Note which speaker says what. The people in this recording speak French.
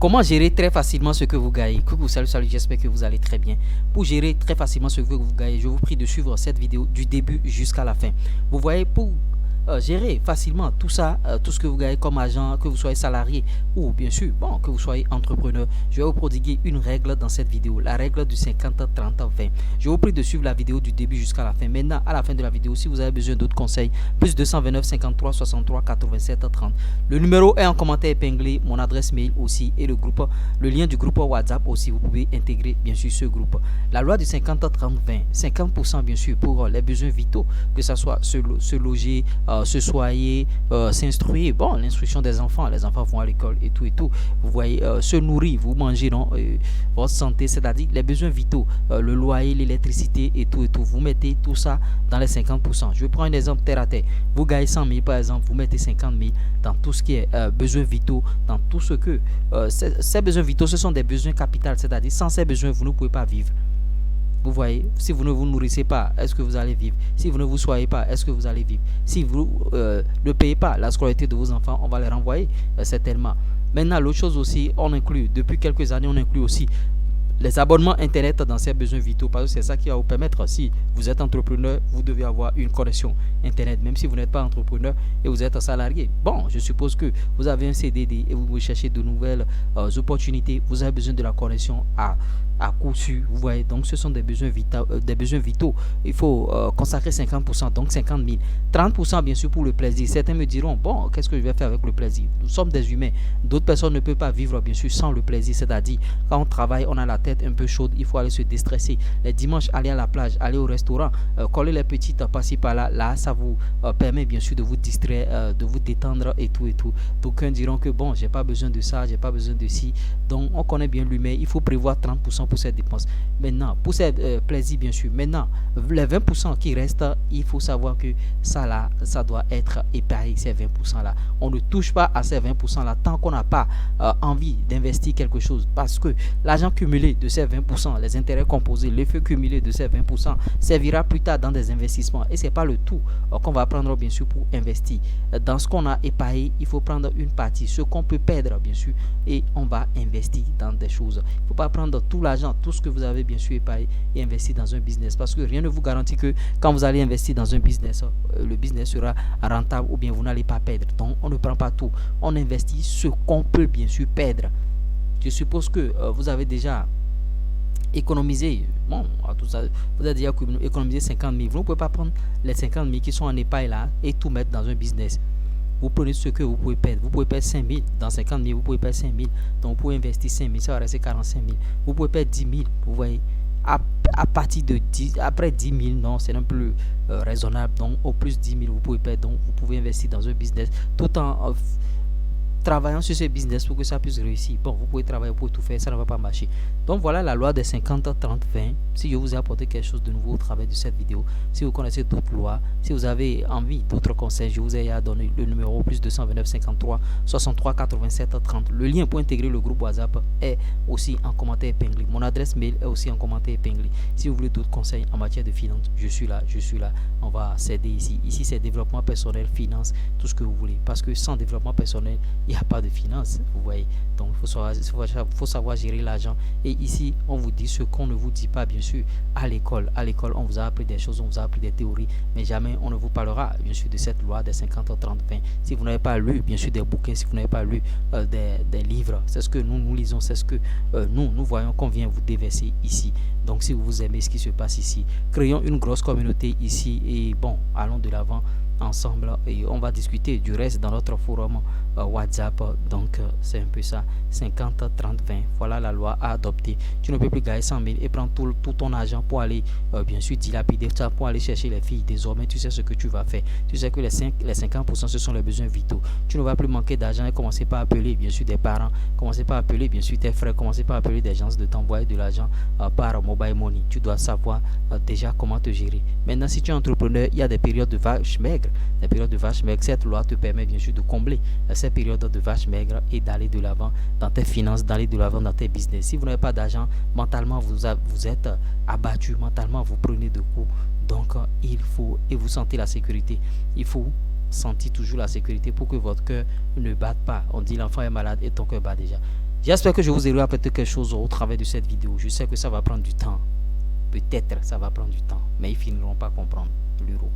Speaker 1: Comment gérer très facilement ce que vous gagnez? Coucou, salut, j'espère que vous allez très bien. Pour gérer très facilement ce que vous gagnez, je vous prie de suivre cette vidéo du début jusqu'à la fin. Vous voyez, pour gérer facilement tout ça, tout ce que vous gagnez comme agent, que vous soyez salarié ou bien sûr, bon, que vous soyez entrepreneur, je vais vous prodiguer une règle dans cette vidéo, la règle du 50-30-20. Je vous prie de suivre la vidéo du début jusqu'à la fin. Maintenant, à la fin de la vidéo, si vous avez besoin d'autres conseils, plus 229 53 63 87 30. Le numéro est en commentaire épinglé, mon adresse mail aussi et le groupe, le lien du groupe WhatsApp aussi. Vous pouvez intégrer bien sûr ce groupe. La loi du 50-30-20, 50% bien sûr pour les besoins vitaux, que ce soit se loger, se soigner, s'instruire. Bon, l'instruction des enfants, les enfants vont à l'école et tout et tout. Vous voyez, se nourrir, vous mangez, non, votre santé, c'est-à-dire les besoins vitaux, le loyer, l'électricité et tout et tout. Vous mettez tout ça dans les 50%. Je prends un exemple terre à terre. Vous gagnez 100 000 par exemple, vous mettez 50 000 dans tout ce qui est besoins vitaux, dans tout ce que ces besoins vitaux, ce sont des besoins capitaux, c'est-à-dire sans ces besoins, vous ne pouvez pas vivre. Vous voyez, si vous ne vous nourrissez pas, est-ce que vous allez vivre? Si vous ne vous soignez pas, est-ce que vous allez vivre? Si vous ne payez pas la scolarité de vos enfants, on va les renvoyer certainement. Maintenant, l'autre chose aussi, on inclut, depuis quelques années, on inclut aussi les abonnements internet dans ces besoins vitaux, parce que c'est ça qui va vous permettre, si vous êtes entrepreneur, vous devez avoir une connexion internet, même si vous n'êtes pas entrepreneur et vous êtes salarié. Bon, je suppose que vous avez un CDD et vous recherchez de nouvelles opportunités, vous avez besoin de la connexion à coup sûr, vous voyez. Donc ce sont des besoins vitaux. Il faut consacrer 50%, donc 50 000. 30% bien sûr pour le plaisir. Certains me diront, bon, qu'est-ce que je vais faire avec le plaisir? Nous sommes des humains. D'autres personnes ne peuvent pas vivre bien sûr sans le plaisir. C'est-à-dire, quand on travaille, on a la tête un peu chaude, il faut aller se déstresser. Les dimanches, aller à la plage, aller au restaurant, coller les petites par-ci par-là. Là, ça vous permet bien sûr de vous distraire, de vous détendre et tout et tout. D'aucuns diront que bon, j'ai pas besoin de ça, j'ai pas besoin de ci. Donc on connaît bien l'humain, il faut prévoir 30% pour ces dépenses. Maintenant, pour ces plaisirs bien sûr. Maintenant, les 20% qui restent, il faut savoir que ça là, ça doit être épargné, ces 20% là. On ne touche pas à ces 20% là tant qu'on n'a pas envie d'investir quelque chose, parce que l'argent cumulé de ces 20%, les intérêts composés, l'effet cumulé de ces 20% servira plus tard dans des investissements, et c'est pas le tout qu'on va prendre bien sûr pour investir. Dans ce qu'on a épargné, il faut prendre une partie, ce qu'on peut perdre bien sûr, et on va investir dans des choses. Il ne faut pas prendre tout l'argent, tout ce que vous avez bien sûr épargné et investir dans un business, parce que rien ne vous garantit que quand vous allez investir dans un business, le business sera rentable ou bien vous n'allez pas perdre. Donc on ne prend pas tout, on investit ce qu'on peut bien sûr perdre. Je suppose que vous avez déjà économisé, bon, tout ça, vous avez déjà économisé 50 000. Vous ne pouvez pas prendre les 50 000 qui sont en épargne là et tout mettre dans un business. Vous prenez ce que vous pouvez perdre. Vous pouvez perdre 5 000. Dans 50 000, vous pouvez perdre 5 000. Donc vous pouvez investir 5 000, ça va rester 45 000. Vous pouvez perdre 10 000. Vous voyez, à partir de 10, après 10 000, non, c'est un peu raisonnable. Donc au plus 10 000, vous pouvez perdre. Donc vous pouvez investir dans un business tout en travaillant sur ce business pour que ça puisse réussir. Bon, vous pouvez travailler pour tout faire, ça ne va pas marcher. Donc voilà la loi des 50-30-20. Si je vous ai apporté quelque chose de nouveau au travers de cette vidéo, si vous connaissez d'autres lois, si vous avez envie d'autres conseils, je vous ai donné le numéro plus 229 53 63 87 30. Le lien pour intégrer le groupe WhatsApp est aussi en commentaire épinglé. Mon adresse mail est aussi en commentaire épinglé. Si vous voulez d'autres conseils en matière de finance, je suis là. On va s'aider ici. Ici, c'est développement personnel, finance, tout ce que vous voulez. Parce que sans développement personnel, il n'y a pas de finance, vous voyez. Donc il faut savoir gérer l'argent. Et ici on vous dit ce qu'on ne vous dit pas bien sûr à l'école. À l'école on vous a appris des choses, on vous a appris des théories, mais jamais on ne vous parlera bien sûr de cette loi des 50-30-20. Si vous n'avez pas lu bien sûr des bouquins, si vous n'avez pas lu des livres, c'est ce que nous lisons, c'est ce que nous voyons qu'on vient vous déverser ici. Donc si vous aimez ce qui se passe ici, créons une grosse communauté ici et bon, allons de l'avant ensemble et on va discuter du reste dans notre forum WhatsApp. Donc c'est un peu ça, 50-30-20. Voilà la loi à adopter. Tu ne peux plus gagner 100 000 et prendre tout ton argent pour aller bien sûr dilapider ça, pour aller chercher les filles. Désormais tu sais ce que tu vas faire. Tu sais que les 50% ce sont les besoins vitaux. Tu ne vas plus manquer d'argent et commencer par appeler bien sûr des parents, commencer par appeler bien sûr tes frères, commencer par appeler des gens de t'envoyer de l'argent par mobile money. Tu dois savoir déjà comment te gérer. Maintenant si tu es entrepreneur, il y a des périodes de vaches maigres. Les périodes de vaches maigres, cette loi te permet bien sûr de combler ces périodes de vaches maigres et d'aller de l'avant dans tes finances, d'aller de l'avant dans tes business. Si vous n'avez pas d'argent, mentalement vous êtes abattu, mentalement vous prenez de coups. Donc il faut, et vous sentez la sécurité, il faut sentir toujours la sécurité pour que votre cœur ne batte pas. On dit l'enfant est malade et ton cœur bat déjà. J'espère que je vous ai apporté quelque chose au travers de cette vidéo. Je sais que ça va prendre du temps. Peut-être ça va prendre du temps, mais ils finiront par comprendre l'euro.